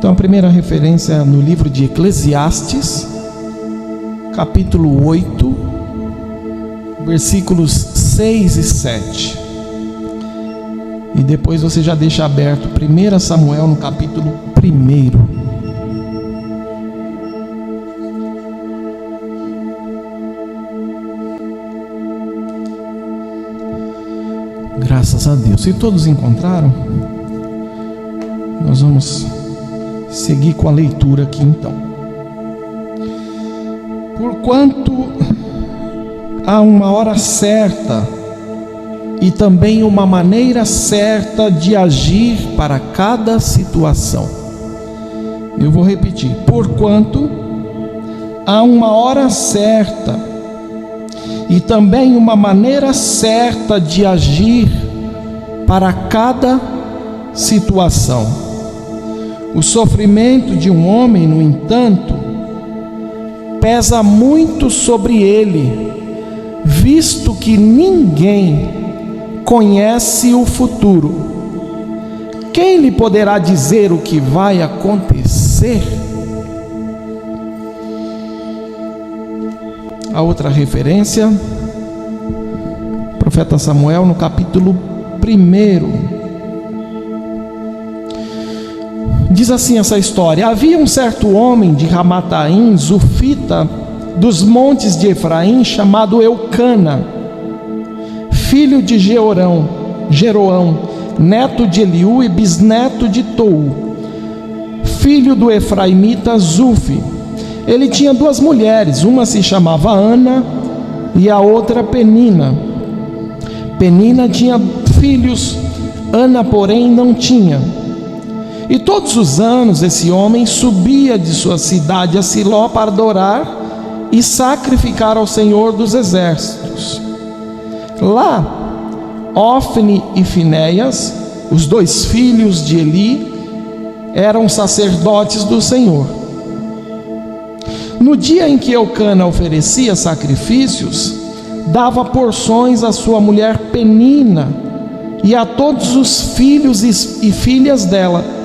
Então a primeira referência é no livro de Eclesiastes, capítulo 8, versículos 6 e 7. E depois você já deixa aberto 1 Samuel no capítulo 1. Graças a Deus. Se todos encontraram, nós vamos seguir com a leitura aqui então. Porquanto há uma hora certa e também uma maneira certa de agir para cada situação. Eu vou repetir. Porquanto há uma hora certa e também uma maneira certa de agir para cada situação. O sofrimento de um homem, no entanto, pesa muito sobre ele, visto que ninguém conhece o futuro. Quem lhe poderá dizer o que vai acontecer? A outra referência, profeta Samuel, no capítulo 1. Diz assim essa história: havia um certo homem de Ramataim, Zufita, dos montes de Efraim, chamado Eucana, filho de Jeroão, neto de Eliú e bisneto de Tou, filho do efraimita Zufi. Ele tinha duas mulheres, uma se chamava Ana e a outra Penina. Penina tinha filhos, Ana, porém, não tinha. E todos os anos esse homem subia de sua cidade a Siló para adorar e sacrificar ao Senhor dos Exércitos. Lá, Ofni e Finéias, os dois filhos de Eli, eram sacerdotes do Senhor. No dia em que Eucana oferecia sacrifícios, dava porções à sua mulher Penina e a todos os filhos e filhas dela.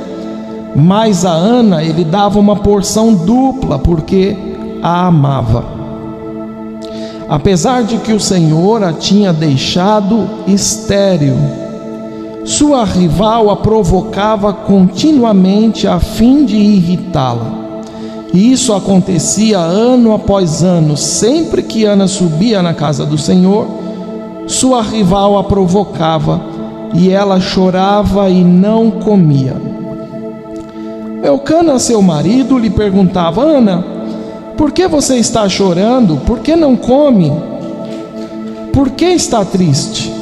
Mas a Ana ele dava uma porção dupla, porque a amava. Apesar de que o Senhor a tinha deixado estéril, sua rival a provocava continuamente a fim de irritá-la. E isso acontecia ano após ano. Sempre que Ana subia na casa do Senhor, sua rival a provocava, e ela chorava e não comia. Eucana, seu marido, lhe perguntava: Ana, por que você está chorando? Por que não come? Por que está triste?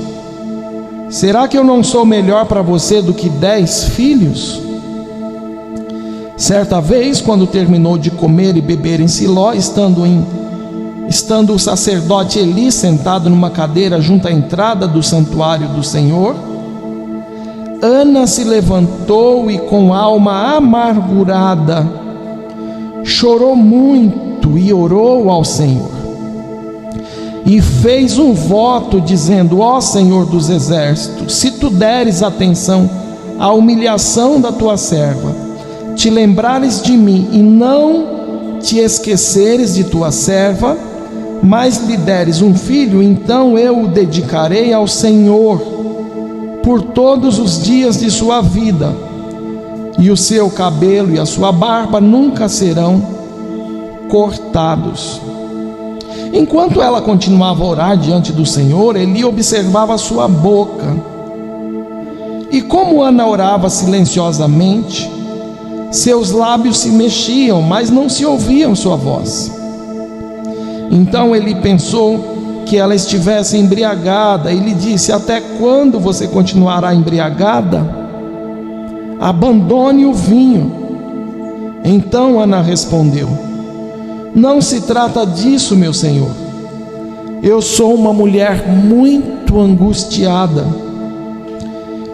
Será que eu não sou melhor para você do que 10 filhos? Certa vez, quando terminou de comer e beber em Siló, estando o sacerdote Eli sentado numa cadeira junto à entrada do santuário do Senhor, Ana se levantou e, com alma amargurada, chorou muito e orou ao Senhor. E fez um voto dizendo: ó Senhor dos Exércitos, se tu deres atenção à humilhação da tua serva, te lembrares de mim e não te esqueceres de tua serva, mas lhe deres um filho, então eu o dedicarei ao Senhor por todos os dias de sua vida, e o seu cabelo e a sua barba nunca serão cortados. Enquanto ela continuava a orar diante do Senhor, Eli observava a sua boca. E como Ana orava silenciosamente, seus lábios se mexiam, mas não se ouviam sua voz. Então ele pensou que ela estivesse embriagada e lhe disse: até quando você continuará embriagada? Abandone o vinho. Então Ana respondeu: não se trata disso, meu senhor. Eu sou uma mulher muito angustiada.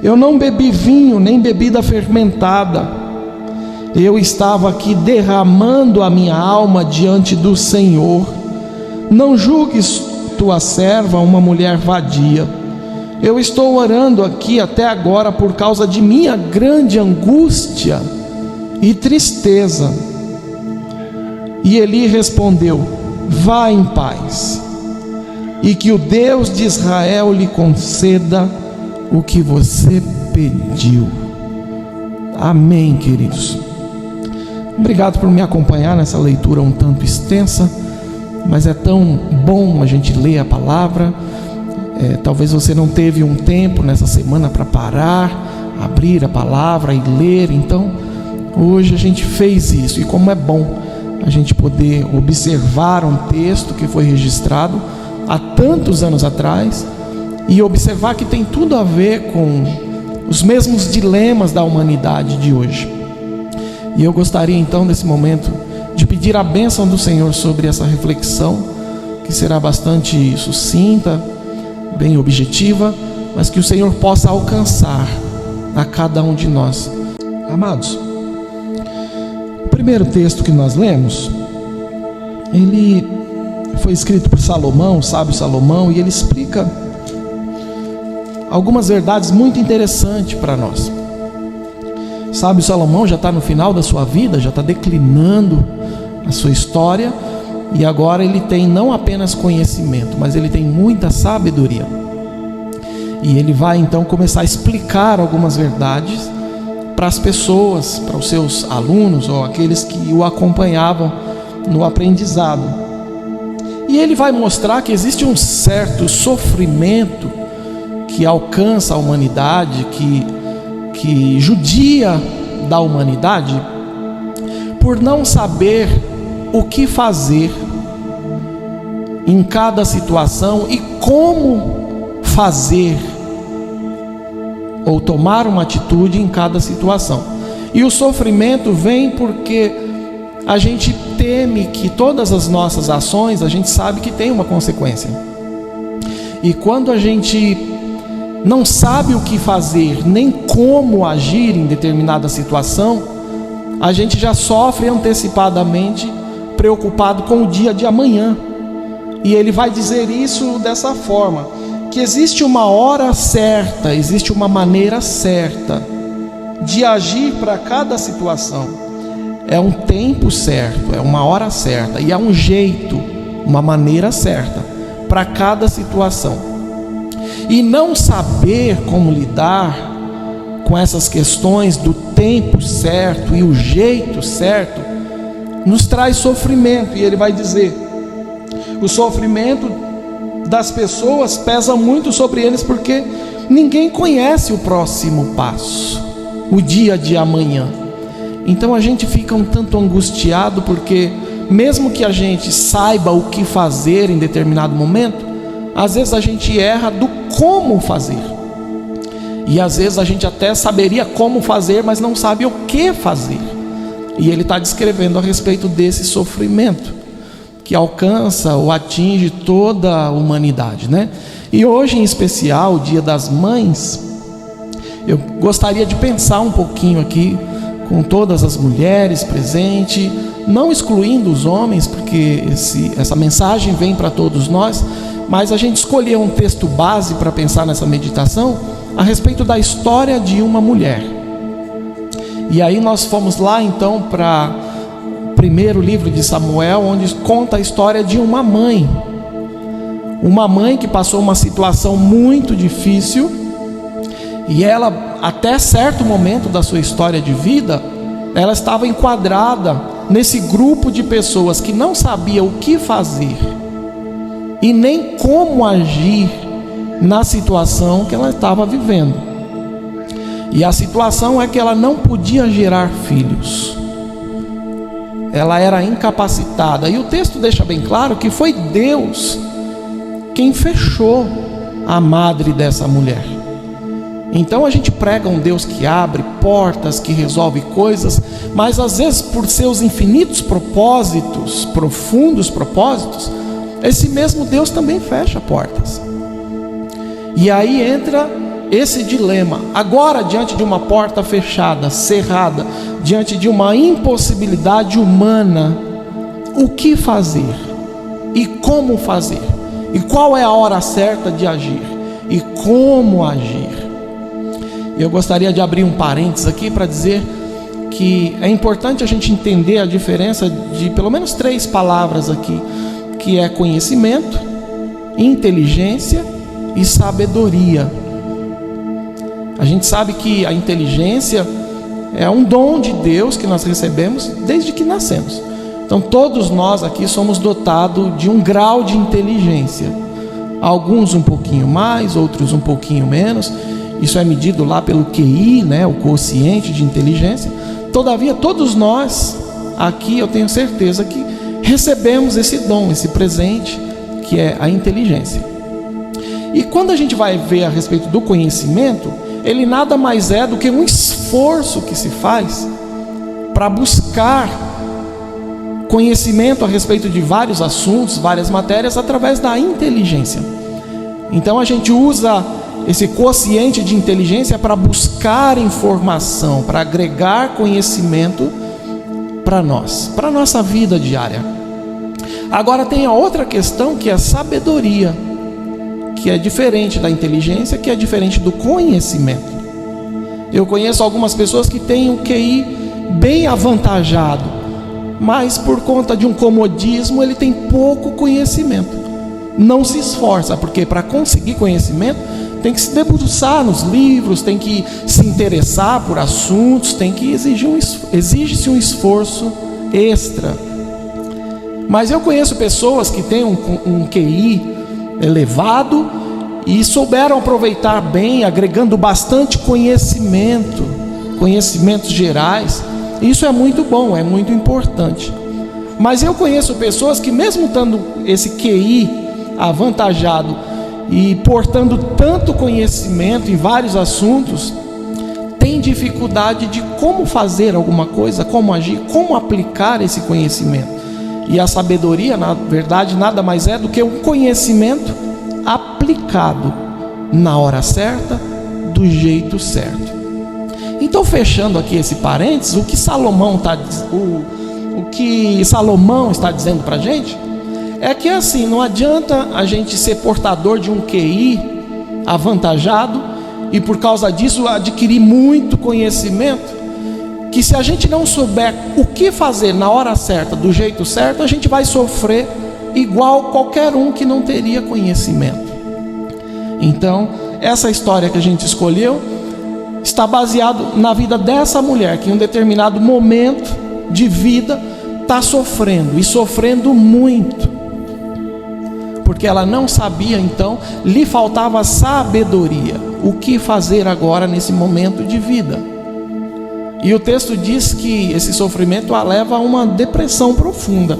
Eu não bebi vinho nem bebida fermentada. Eu estava aqui derramando a minha alma diante do Senhor. Não julgues tua serva uma mulher vadia. Eu estou orando aqui até agora por causa de minha grande angústia e tristeza. E Eli respondeu: vá em paz, e que o Deus de Israel lhe conceda o que você pediu. Amém, queridos. Obrigado por me acompanhar nessa leitura um tanto extensa, mas é tão bom a gente ler a palavra. Talvez você não teve um tempo nessa semana para parar, abrir a palavra e ler. Então hoje a gente fez isso, e como é bom a gente poder observar um texto que foi registrado há tantos anos atrás e observar que tem tudo a ver com os mesmos dilemas da humanidade de hoje. E eu gostaria então nesse momento de pedir a bênção do Senhor sobre essa reflexão, que será bastante sucinta, bem objetiva, mas que o Senhor possa alcançar a cada um de nós. Amados, o primeiro texto que nós lemos, ele foi escrito por Salomão, o sábio Salomão, e ele explica algumas verdades muito interessantes para nós. O sábio Salomão já está no final da sua vida, já está declinando a sua história, e agora ele tem não apenas conhecimento, mas ele tem muita sabedoria. E ele vai então começar a explicar algumas verdades para as pessoas, para os seus alunos ou aqueles que o acompanhavam no aprendizado. E ele vai mostrar que existe um certo sofrimento que alcança a humanidade, que judia da humanidade, por não saber o que fazer em cada situação e como fazer ou tomar uma atitude em cada situação. E o sofrimento vem porque a gente teme que todas as nossas ações, a gente sabe que tem uma consequência. E quando a gente não sabe o que fazer, nem como agir em determinada situação, a gente já sofre antecipadamente, preocupado com o dia de amanhã. E ele vai dizer isso dessa forma, que existe uma hora certa, existe uma maneira certa de agir para cada situação. É um tempo certo, é uma hora certa, e é um jeito, uma maneira certa para cada situação. E não saber como lidar com essas questões do tempo certo e o jeito certo nos traz sofrimento. E ele vai dizer: o sofrimento das pessoas pesa muito sobre eles, porque ninguém conhece o próximo passo, o dia de amanhã. Então a gente fica um tanto angustiado, porque mesmo que a gente saiba o que fazer em determinado momento, às vezes a gente erra do como fazer. E às vezes a gente até saberia como fazer, mas não sabe o que fazer. E ele está descrevendo a respeito desse sofrimento que alcança ou atinge toda a humanidade, né? E hoje em especial, o Dia das Mães, eu gostaria de pensar um pouquinho aqui com todas as mulheres presentes, não excluindo os homens, porque essa mensagem vem para todos nós, mas a gente escolheu um texto base para pensar nessa meditação a respeito da história de uma mulher. E aí nós fomos lá então para o primeiro livro de Samuel, onde conta a história de uma mãe que passou uma situação muito difícil, e ela, até certo momento da sua história de vida, ela estava enquadrada nesse grupo de pessoas que não sabia o que fazer e nem como agir na situação que ela estava vivendo. E a situação é que ela não podia gerar filhos, ela era incapacitada. E o texto deixa bem claro que foi Deus quem fechou a madre dessa mulher. Então a gente prega um Deus que abre portas, que resolve coisas, mas às vezes por seus infinitos propósitos, profundos propósitos, esse mesmo Deus também fecha portas. E aí entra esse dilema. Agora, diante de uma porta fechada, cerrada, diante de uma impossibilidade humana, o que fazer? E como fazer? E qual é a hora certa de agir? E como agir? Eu gostaria de abrir um parênteses aqui para dizer que é importante a gente entender a diferença de pelo menos 3 palavras aqui, que é conhecimento, inteligência e sabedoria. A gente sabe que a inteligência é um dom de Deus que nós recebemos desde que nascemos. Então todos nós aqui somos dotados de um grau de inteligência. Alguns um pouquinho mais, outros um pouquinho menos. Isso é medido lá pelo QI, né, o quociente de inteligência. Todavia, todos nós aqui, eu tenho certeza que recebemos esse dom, esse presente, que é a inteligência. E quando a gente vai ver a respeito do conhecimento, ele nada mais é do que um esforço que se faz para buscar conhecimento a respeito de vários assuntos, várias matérias, através da inteligência. Então a gente usa esse quociente de inteligência para buscar informação, para agregar conhecimento para nós, para a nossa vida diária. Agora tem a outra questão, que é a sabedoria, que é diferente da inteligência, que é diferente do conhecimento. Eu conheço algumas pessoas que têm um QI bem avantajado, mas por conta de um comodismo ele tem pouco conhecimento, não se esforça, porque para conseguir conhecimento tem que se debruçar nos livros, tem que se interessar por assuntos, tem que exige-se um esforço extra. Mas eu conheço pessoas que têm um QI elevado e souberam aproveitar bem, agregando bastante conhecimento, conhecimentos gerais. Isso é muito bom, é muito importante. Mas eu conheço pessoas que, mesmo tendo esse QI avantajado e portando tanto conhecimento em vários assuntos, tem dificuldade de como fazer alguma coisa, como agir, como aplicar esse conhecimento. E a sabedoria, na verdade, nada mais é do que um conhecimento aplicado na hora certa, do jeito certo. Então, fechando aqui esse parênteses, o que Salomão está dizendo para a gente é que assim, não adianta a gente ser portador de um QI avantajado e por causa disso adquirir muito conhecimento, que se a gente não souber o que fazer na hora certa, do jeito certo, a gente vai sofrer igual qualquer um que não teria conhecimento. Então, essa história que a gente escolheu está baseado na vida dessa mulher, que em um determinado momento de vida está sofrendo, e sofrendo muito, porque ela não sabia, então lhe faltava sabedoria, o que fazer agora nesse momento de vida. E o texto diz que esse sofrimento a leva a uma depressão profunda,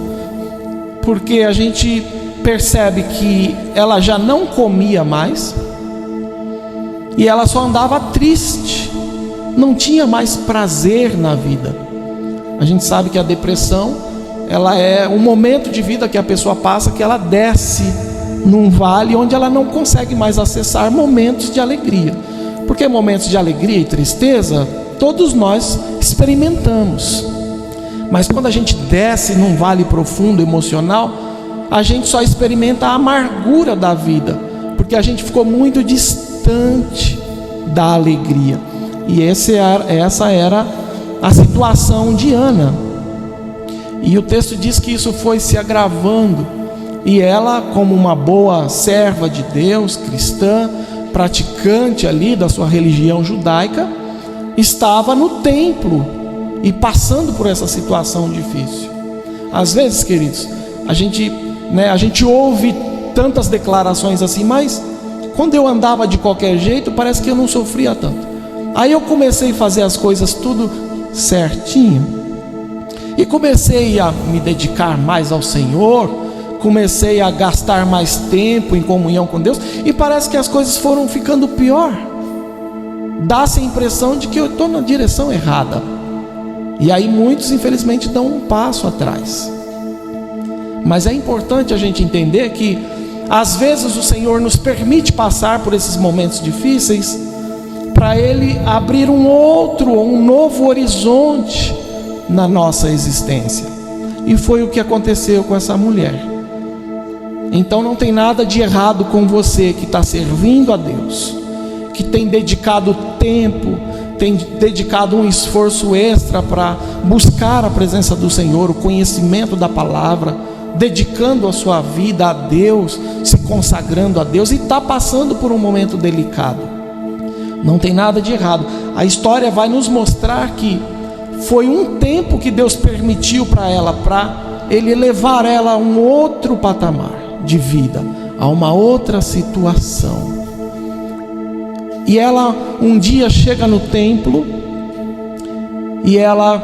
porque a gente percebe que ela já não comia mais, e ela só andava triste, não tinha mais prazer na vida. A gente sabe que a depressão, ela é um momento de vida que a pessoa passa, que ela desce num vale onde ela não consegue mais acessar momentos de alegria, porque momentos de alegria e tristeza todos nós experimentamos, mas quando a gente desce num vale profundo emocional, a gente só experimenta a amargura da vida, porque a gente ficou muito distante da alegria. E essa era a situação de Ana. E o texto diz que isso foi se agravando, e ela, como uma boa serva de Deus, cristã, praticante ali da sua religião judaica, estava no templo e passando por essa situação difícil. Às vezes, queridos, a gente ouve tantas declarações assim, mas quando eu andava de qualquer jeito, parece que eu não sofria tanto. Aí eu comecei a fazer as coisas tudo certinho, e comecei a me dedicar mais ao Senhor, comecei a gastar mais tempo em comunhão com Deus, e parece que as coisas foram ficando pior. Dá-se a impressão de que eu estou na direção errada, e aí muitos infelizmente dão um passo atrás. Mas é importante a gente entender que às vezes o Senhor nos permite passar por esses momentos difíceis para Ele abrir um novo horizonte na nossa existência. E foi o que aconteceu com essa mulher. Então não tem nada de errado com você que está servindo a Deus, que tem dedicado tempo, tem dedicado um esforço extra para buscar a presença do Senhor, o conhecimento da palavra, dedicando a sua vida a Deus, se consagrando a Deus, e está passando por um momento delicado. Não tem nada de errado. A história vai nos mostrar que foi um tempo que Deus permitiu para Ele levar ela a um outro patamar de vida, a uma outra situação. E ela um dia chega no templo, e ela,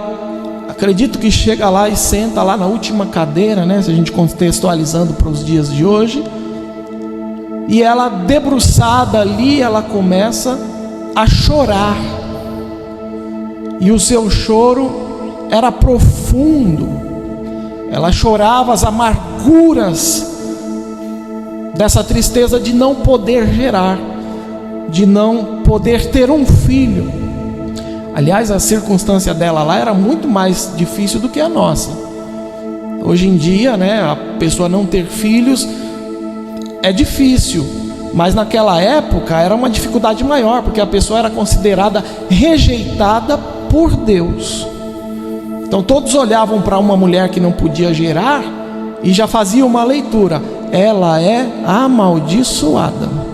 acredito que chega lá e senta lá na última cadeira, né? Se a gente contextualizando para os dias de hoje. E ela, debruçada ali, ela começa a chorar. E o seu choro era profundo. Ela chorava as amarguras dessa tristeza de não poder gerar, de não poder ter um filho. Aliás, a circunstância dela lá era muito mais difícil do que a nossa. Hoje em dia, né, a pessoa não ter filhos é difícil, mas naquela época era uma dificuldade maior, porque a pessoa era considerada rejeitada por Deus. Então todos olhavam para uma mulher que não podia gerar e já faziam uma leitura: ela é amaldiçoada.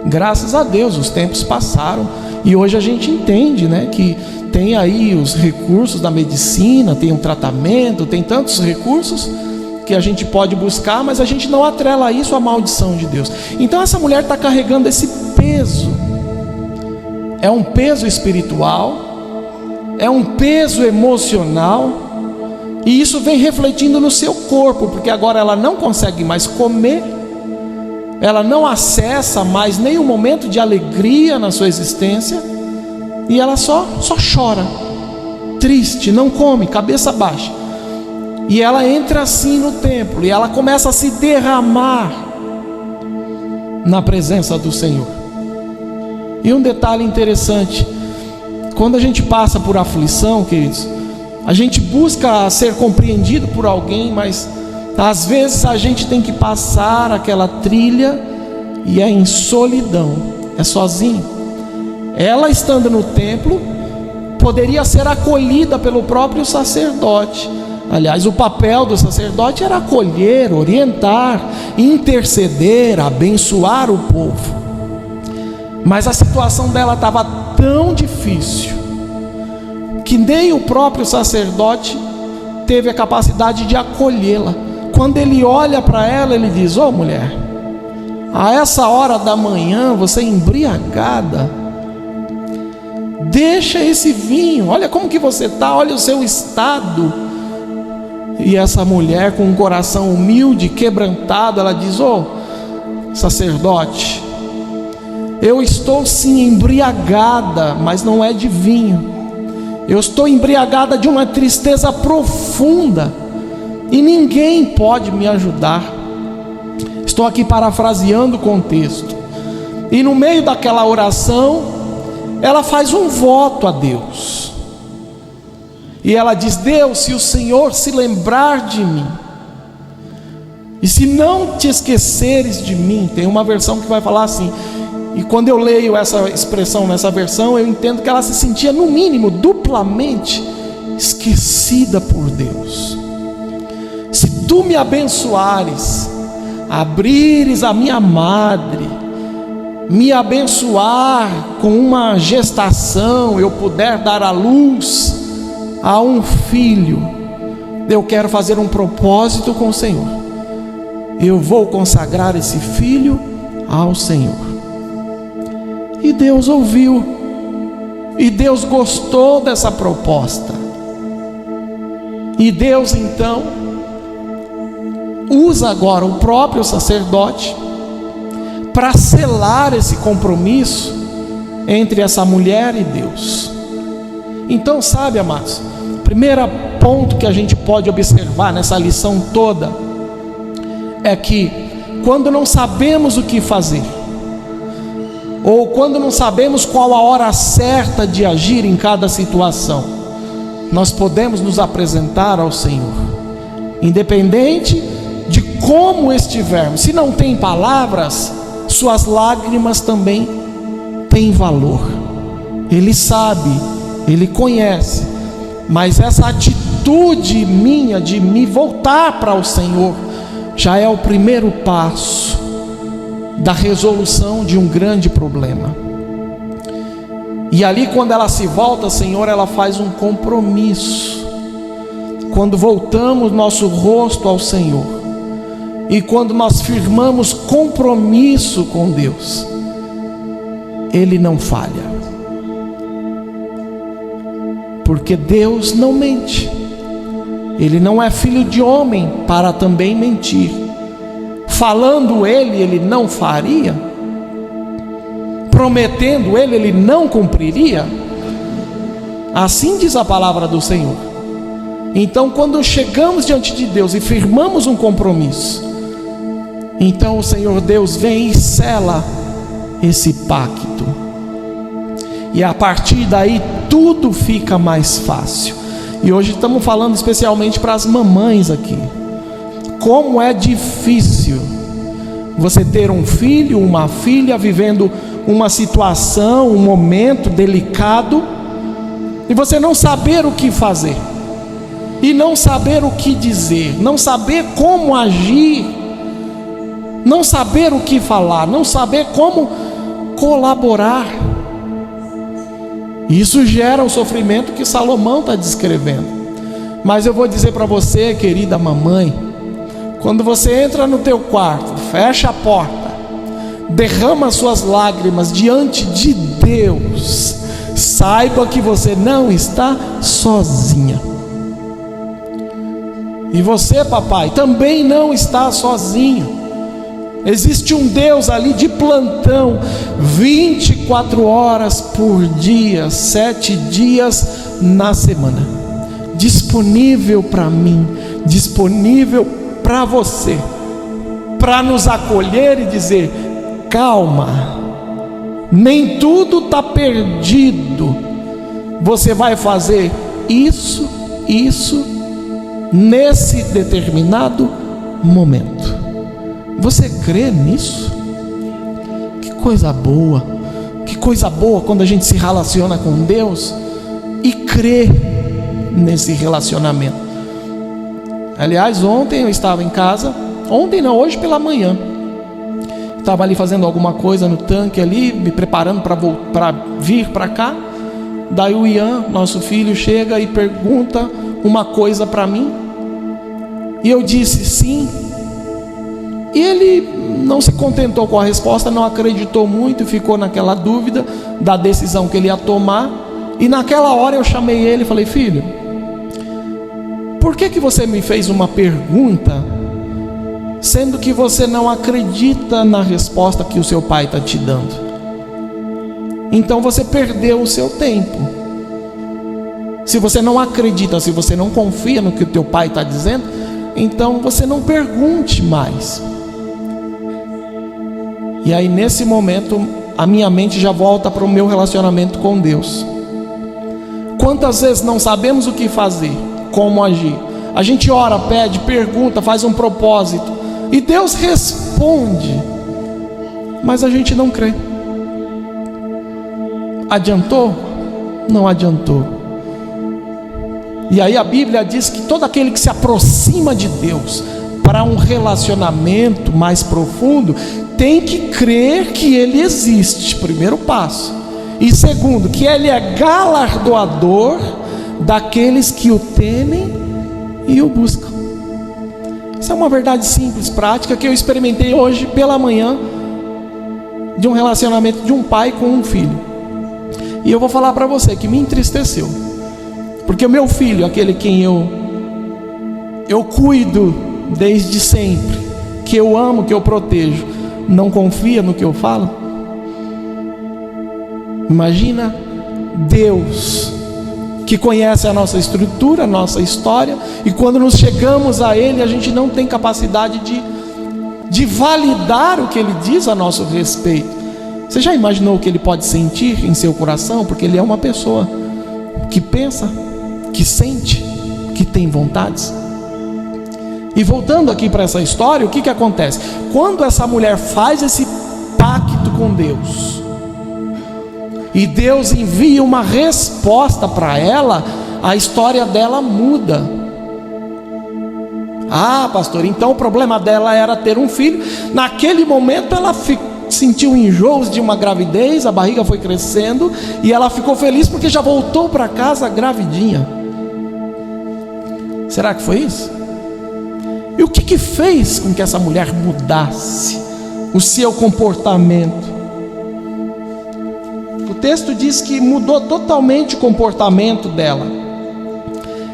Graças a Deus os tempos passaram, e hoje a gente entende, né, que tem aí os recursos da medicina, tem um tratamento, tem tantos recursos que a gente pode buscar, mas a gente não atrela isso à maldição de Deus. Então essa mulher está carregando esse peso. É um peso espiritual, é um peso emocional, e isso vem refletindo no seu corpo, porque agora ela não consegue mais comer, ela não acessa mais nenhum momento de alegria na sua existência, e ela só chora, triste, não come, cabeça baixa. E ela entra assim no templo, e ela começa a se derramar na presença do Senhor. E um detalhe interessante: quando a gente passa por aflição, queridos, a gente busca ser compreendido por alguém, mas às vezes a gente tem que passar aquela trilha e é em solidão, é sozinho. Ela, estando no templo, poderia ser acolhida pelo próprio sacerdote. Aliás, o papel do sacerdote era acolher, orientar, interceder, abençoar o povo. Mas a situação dela estava tão difícil que nem o próprio sacerdote teve a capacidade de acolhê-la. Quando ele olha para ela, ele diz: "Ô mulher, a essa hora da manhã você embriagada, deixa esse vinho, olha como que você está, olha o seu estado." E essa mulher, com um coração humilde, quebrantado, ela diz: "Ô sacerdote, eu estou sim embriagada, mas não é de vinho. Eu estou embriagada de uma tristeza profunda, e ninguém pode me ajudar." Estou aqui parafraseando o contexto. E no meio daquela oração, ela faz um voto a Deus. E ela diz: "Deus, se o Senhor se lembrar de mim, e se não te esqueceres de mim." Tem uma versão que vai falar assim, e quando eu leio essa expressão nessa versão, eu entendo que ela se sentia, no mínimo, duplamente esquecida por Deus. "Se tu me abençoares, abrires a minha madre, me abençoar com uma gestação, eu puder dar à luz a um filho, eu quero fazer um propósito com o Senhor. Eu vou consagrar esse filho ao Senhor." E Deus ouviu, e Deus gostou dessa proposta. E Deus então usa agora o próprio sacerdote para selar esse compromisso entre essa mulher e Deus. Então, sabe, amados, o primeiro ponto que a gente pode observar nessa lição toda é que quando não sabemos o que fazer, ou quando não sabemos qual a hora certa de agir em cada situação, nós podemos nos apresentar ao Senhor, independente de como estivermos. Se não tem palavras, suas lágrimas também têm valor. Ele sabe, Ele conhece, mas essa atitude minha de me voltar para o Senhor já é o primeiro passo da resolução de um grande problema. E ali, quando ela se volta, Senhor, ela faz um compromisso. Quando voltamos nosso rosto ao Senhor, e quando nós firmamos compromisso com Deus, Ele não falha, porque Deus não mente. Ele não é filho de homem para também mentir. Falando Ele não faria? Prometendo Ele não cumpriria? Assim diz a palavra do Senhor. Então, quando chegamos diante de Deus e firmamos um compromisso, então o Senhor Deus vem e sela esse pacto, e a partir daí tudo fica mais fácil. E hoje estamos falando especialmente para as mamães aqui. Como é difícil você ter um filho, uma filha vivendo uma situação, um momento delicado, e você não saber o que fazer, e não saber o que dizer, não saber como agir, não saber o que falar, não saber como colaborar. Isso gera o sofrimento que Salomão está descrevendo. Mas eu vou dizer para você, querida mamãe, quando você entra no teu quarto, fecha a porta, derrama suas lágrimas diante de Deus, saiba que você não está sozinha. E você, papai, também não está sozinho. Existe um Deus ali de plantão, 24 horas por dia, 7 dias na semana, disponível para mim, disponível para você, para nos acolher e dizer: calma, nem tudo está perdido, você vai fazer isso, nesse determinado momento. Você crê nisso? Que coisa boa quando a gente se relaciona com Deus e crê nesse relacionamento. Aliás, ontem eu estava em casa, hoje pela manhã, estava ali fazendo alguma coisa no tanque ali, me preparando para vir para cá. Daí o Ian, nosso filho, chega e pergunta uma coisa para mim, e eu disse sim. E ele não se contentou com a resposta, não acreditou muito, ficou naquela dúvida da decisão que ele ia tomar. E naquela hora eu chamei ele e falei: filho, por que você me fez uma pergunta, sendo que você não acredita na resposta que o seu pai está te dando? Então você perdeu o seu tempo. Se você não acredita, se você não confia no que o teu pai está dizendo, então você não pergunte mais. E aí, nesse momento, a minha mente já volta para o meu relacionamento com Deus. Quantas vezes não sabemos o que fazer, como agir? A gente ora, pede, pergunta, faz um propósito, e Deus responde, mas a gente não crê. Adiantou? Não adiantou. E aí a Bíblia diz que todo aquele que se aproxima de Deus para um relacionamento mais profundo, tem que crer que Ele existe, primeiro passo. E segundo, que Ele é galardoador daqueles que o temem e o buscam. Isso é uma verdade simples, prática, que eu experimentei hoje pela manhã, de um relacionamento de um pai com um filho. E eu vou falar para você que me entristeceu, porque o meu filho, aquele quem eu cuido desde sempre, que eu amo, que eu protejo, não confia no que eu falo. Imagina Deus, que conhece a nossa estrutura, a nossa história, e quando nos chegamos a Ele, a gente não tem capacidade de validar o que Ele diz a nosso respeito. Você já imaginou o que Ele pode sentir em seu coração? Porque Ele é uma pessoa que pensa, que sente, que tem vontades. E voltando aqui para essa história, o que acontece? Quando essa mulher faz esse pacto com Deus, e Deus envia uma resposta para ela, a história dela muda. Ah, pastor, então o problema dela era ter um filho. Naquele momento ela sentiu enjoos de uma gravidez, a barriga foi crescendo e ela ficou feliz porque já voltou para casa gravidinha. Será que foi isso? E o que fez com que essa mulher mudasse o seu comportamento? O texto diz que mudou totalmente o comportamento dela.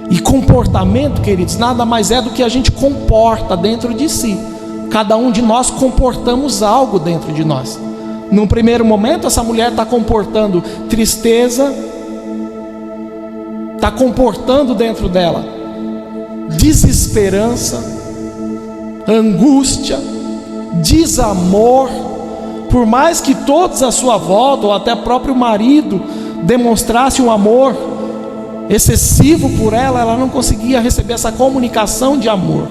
E comportamento, queridos, nada mais é do que a gente comporta dentro de si. Cada um de nós comportamos algo dentro de nós. Num primeiro momento, essa mulher está comportando tristeza, está comportando dentro dela desesperança, angústia, desamor. Por mais que todos à sua volta, ou até próprio marido, demonstrasse um amor excessivo por ela, ela não conseguia receber essa comunicação de amor.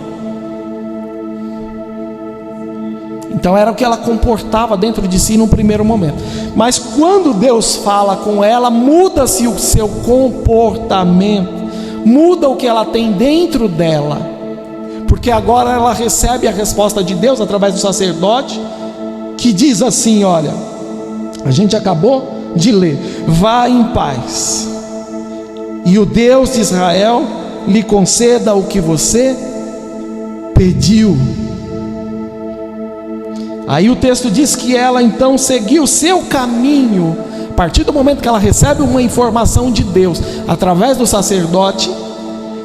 Então era o que ela comportava dentro de si num primeiro momento. Mas quando Deus fala com ela, muda-se o seu comportamento, muda o que ela tem dentro dela, porque agora ela recebe a resposta de Deus através do sacerdote, que diz assim: olha, a gente acabou de ler, vá em paz, e o Deus de Israel lhe conceda o que você pediu. Aí o texto diz que ela então seguiu o seu caminho. A partir do momento que ela recebe uma informação de Deus através do sacerdote,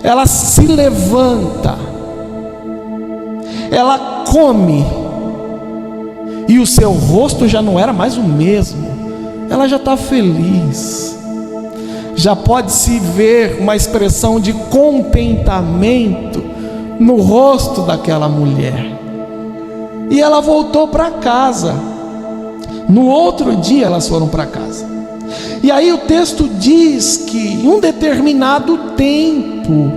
ela se levanta, ela come, e o seu rosto já não era mais o mesmo. Ela já está feliz, já pode se ver uma expressão de contentamento no rosto daquela mulher. E ela voltou para casa. No outro dia elas foram para casa. E aí o texto diz que em um determinado tempo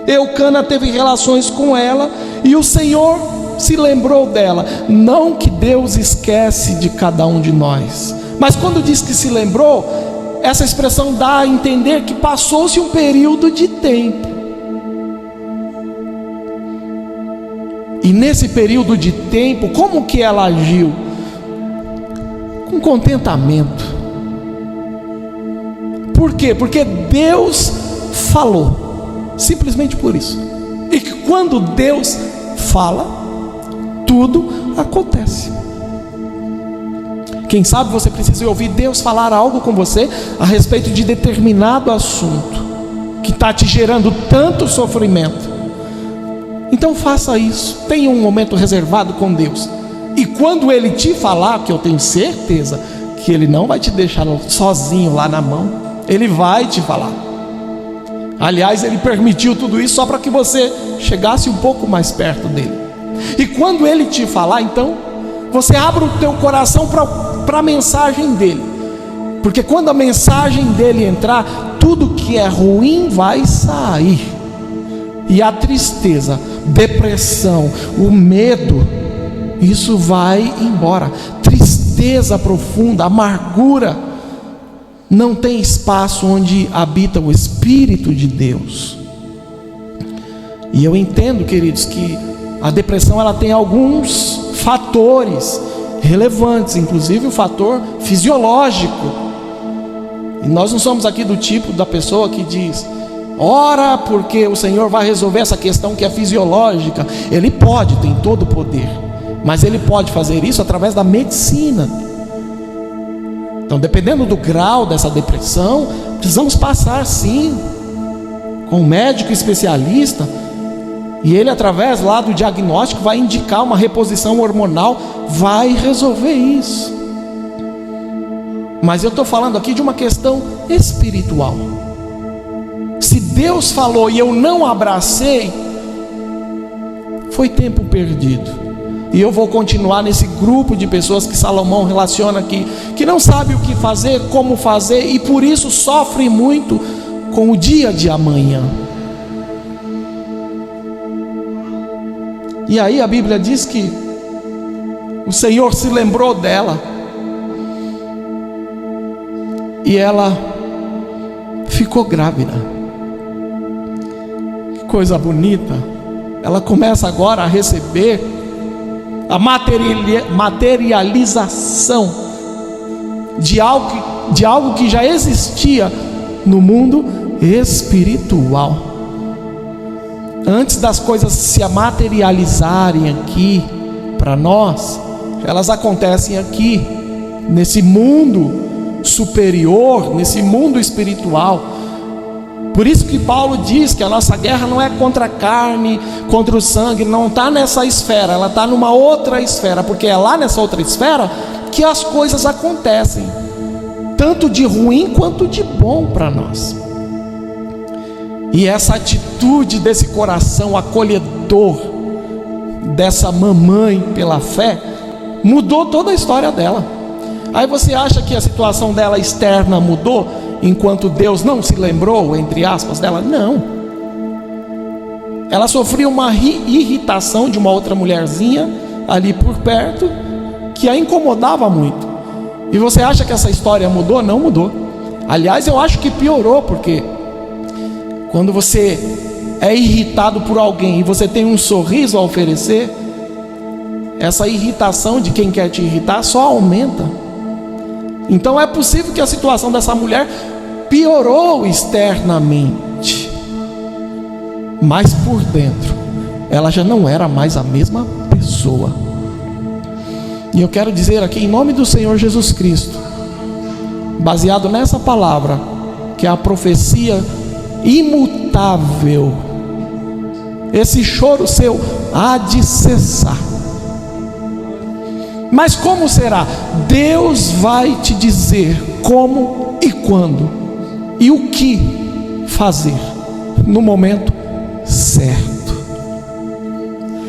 Eucana teve relações com ela, e o Senhor se lembrou dela. Não que Deus esquece de cada um de nós, mas quando diz que se lembrou, essa expressão dá a entender que passou-se um período de tempo. E nesse período de tempo, como que ela agiu? Com contentamento. Por quê? Porque Deus falou, simplesmente por isso. E que quando Deus fala, tudo acontece. Quem sabe você precisa ouvir Deus falar algo com você a respeito de determinado assunto que está te gerando tanto sofrimento. Então faça isso, tenha um momento reservado com Deus, e quando Ele te falar, que eu tenho certeza que Ele não vai te deixar sozinho lá na mão, Ele vai te falar. Aliás, Ele permitiu tudo isso só para que você chegasse um pouco mais perto dEle. E quando Ele te falar, então, você abre o teu coração para a mensagem dEle, porque quando a mensagem dEle entrar, tudo que é ruim vai sair. E a tristeza, depressão, o medo, isso vai embora. Tristeza profunda, amargura, não tem espaço onde habita o Espírito de Deus. E eu entendo, queridos, que a depressão ela tem alguns fatores relevantes, inclusive o fator fisiológico. E nós não somos aqui do tipo da pessoa que diz: ora, porque o Senhor vai resolver essa questão que é fisiológica. Ele pode, tem todo o poder, mas Ele pode fazer isso através da medicina. Então, dependendo do grau dessa depressão, precisamos passar sim com um médico especialista, e ele, através lá do diagnóstico, vai indicar uma reposição hormonal, vai resolver isso. Mas eu estou falando aqui de uma questão espiritual. Se Deus falou e eu não abracei, foi tempo perdido. E eu vou continuar nesse grupo de pessoas que Salomão relaciona aqui, que não sabe o que fazer, como fazer, e por isso sofre muito com o dia de amanhã. E aí a Bíblia diz que o Senhor se lembrou dela, e ela ficou grávida. Que coisa bonita! Ela começa agora a receber a materialização de algo que já existia no mundo espiritual. Antes das coisas se materializarem aqui para nós, elas acontecem aqui, nesse mundo superior, nesse mundo espiritual. Por isso que Paulo diz que a nossa guerra não é contra a carne, contra o sangue, não está nessa esfera, ela está numa outra esfera, porque é lá nessa outra esfera que as coisas acontecem, tanto de ruim quanto de bom para nós. E essa atitude desse coração acolhedor, dessa mamãe pela fé, mudou toda a história dela. Aí você acha que a situação dela externa mudou, enquanto Deus não se lembrou, entre aspas, dela? Não. Ela sofria uma irritação de uma outra mulherzinha ali por perto, que a incomodava muito. E você acha que essa história mudou? Não mudou. Aliás, eu acho que piorou, porque quando você é irritado por alguém e você tem um sorriso a oferecer, essa irritação de quem quer te irritar só aumenta. Então é possível que a situação dessa mulher piorou externamente, mas por dentro ela já não era mais a mesma pessoa. E eu quero dizer aqui, em nome do Senhor Jesus Cristo, baseado nessa palavra, que é a profecia imutável, esse choro seu há de cessar. Mas como será? Deus vai te dizer como e quando e o que fazer no momento certo.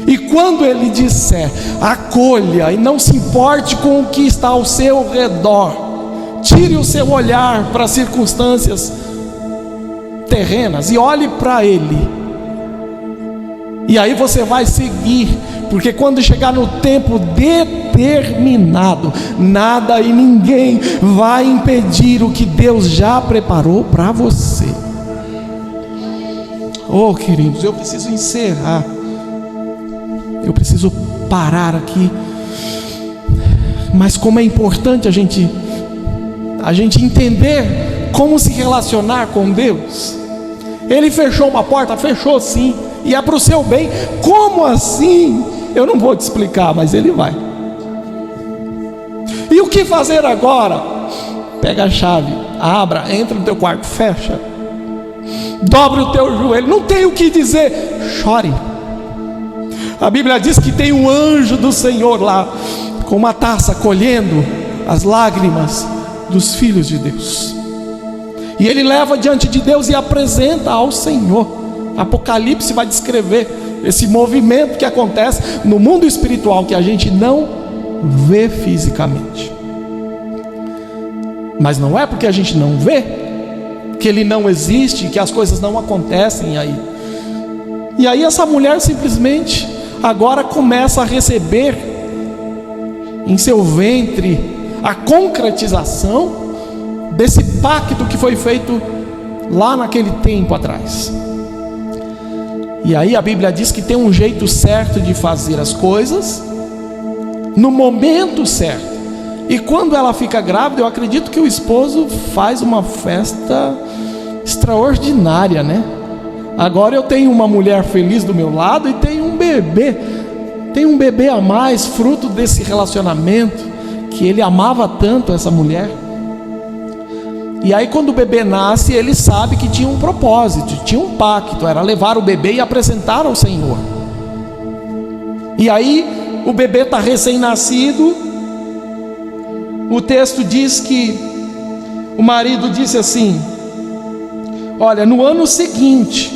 E quando Ele disser, acolha e não se importe com o que está ao seu redor. Tire o seu olhar para as circunstâncias terrenas e olhe para Ele. E aí você vai seguir, porque quando chegar no tempo determinado, nada e ninguém vai impedir o que Deus já preparou para você. Oh, queridos, eu preciso encerrar. Eu preciso parar aqui. Mas como é importante a gente entender como se relacionar com Deus. Ele fechou uma porta, fechou sim, e é para o seu bem. Como assim? Eu não vou te explicar, mas Ele vai. E o que fazer agora? Pega a chave, abra, entra no teu quarto, fecha, dobre o teu joelho, não tem o que dizer, chore. A Bíblia diz que tem um anjo do Senhor lá, com uma taça, colhendo as lágrimas dos filhos de Deus. E ele leva diante de Deus e apresenta ao Senhor. Apocalipse vai descrever esse movimento que acontece no mundo espiritual, que a gente não vê fisicamente. Mas não é porque a gente não vê que ele não existe, que as coisas não acontecem aí. E aí essa mulher simplesmente agora começa a receber em seu ventre a concretização desse pacto que foi feito lá naquele tempo atrás. E aí a Bíblia diz que tem um jeito certo de fazer as coisas, no momento certo. E quando ela fica grávida, eu acredito que o esposo faz uma festa extraordinária, né? Agora eu tenho uma mulher feliz do meu lado e tenho um bebê. Tem um bebê a mais, fruto desse relacionamento, que ele amava tanto essa mulher. E aí quando o bebê nasce, ele sabe que tinha um propósito, tinha um pacto, era levar o bebê e apresentar ao Senhor. E aí o bebê está recém-nascido. O texto diz que o marido disse assim: olha, no ano seguinte,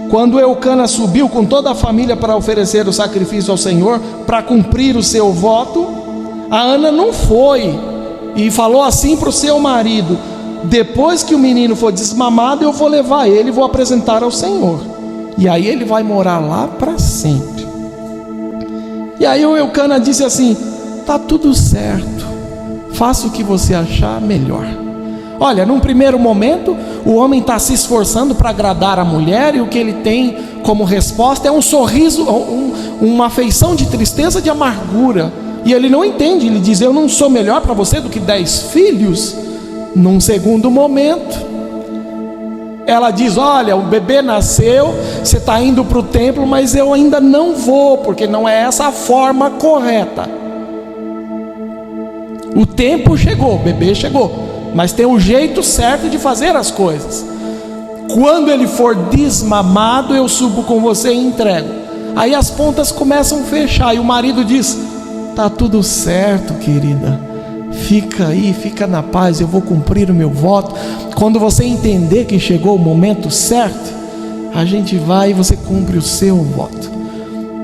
quando Eucana subiu com toda a família para oferecer o sacrifício ao Senhor, para cumprir o seu voto, a Ana não foi e falou assim para o seu marido: depois que o menino for desmamado, eu vou levar ele e vou apresentar ao Senhor, e aí ele vai morar lá para sempre. E aí o Eucana disse assim: tá tudo certo, faça o que você achar melhor. Olha, num primeiro momento, o homem está se esforçando para agradar a mulher, e o que ele tem como resposta é um sorriso, uma afeição de tristeza, de amargura. E ele não entende, ele diz: eu não sou melhor para você do que 10 filhos. Num segundo momento, ela diz: olha, o bebê nasceu, você está indo para o templo, mas eu ainda não vou, porque não é essa a forma correta. O tempo chegou, o bebê chegou, mas tem o jeito certo de fazer as coisas. Quando ele for desmamado, eu subo com você e entrego. Aí as pontas começam a fechar, e o marido diz: tá tudo certo, querida, fica aí, fica na paz, eu vou cumprir o meu voto. Quando você entender que chegou o momento certo, a gente vai e você cumpre o seu voto.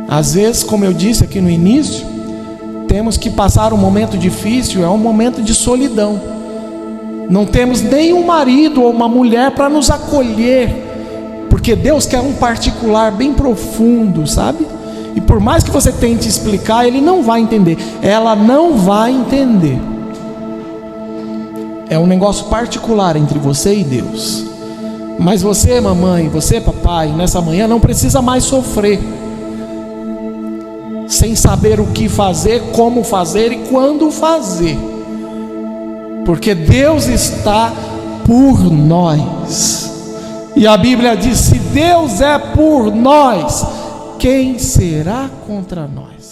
Às vezes, como eu disse aqui no início, temos que passar um momento difícil, é um momento de solidão. Não temos nem um marido ou uma mulher para nos acolher, porque Deus quer um particular bem profundo, sabe? E por mais que você tente explicar, ele não vai entender, ela não vai entender. É um negócio particular entre você e Deus. Mas você, mamãe, você, papai, nessa manhã não precisa mais sofrer sem saber o que fazer, como fazer e quando fazer, porque Deus está por nós. E a Bíblia diz: se Deus é por nós, quem será contra nós?